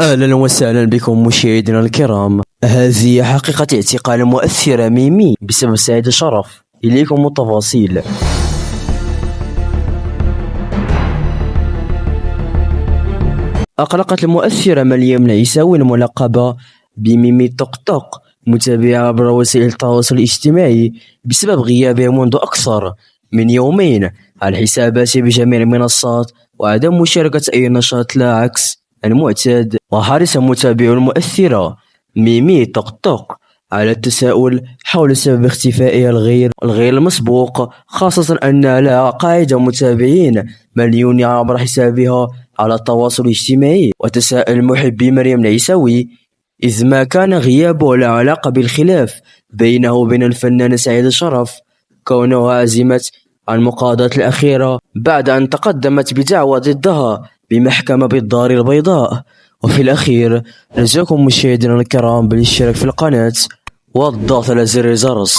أهلا وسهلا بكم مشاهدينا الكرام. هذه حقيقة اعتقال مؤثرة ميمي بسبب سعيد شرف. إليكم التفاصيل. أقلقت المؤثرة مريم العيساوي الملقبة بميمي توك توك متابعة عبر وسائل التواصل الاجتماعي بسبب غيابها منذ أكثر من يومين عن حساباتها بجميع المنصات وعدم مشاركة أي نشاط لا عكس المعتاد. وحرص متابعو المؤثرة ميمي توك توك على التساؤل حول سبب اختفائها الغير المسبوق، خاصة أن لها قاعدة متابعين مليون عبر حسابها على التواصل الاجتماعي. وتساءل محبي مريم العيساوي إذ ما كان غيابه له علاقة بالخلاف بينه وبين الفنان سعيد شرف، كونها عزمت عن المقاضاة الأخيرة بعد أن تقدمت بدعوى ضدها بمحكمة بالدار البيضاء. وفي الأخير نرجوكم مشاهدينا الكرام بالاشتراك في القناة والضغط على زر الجرس.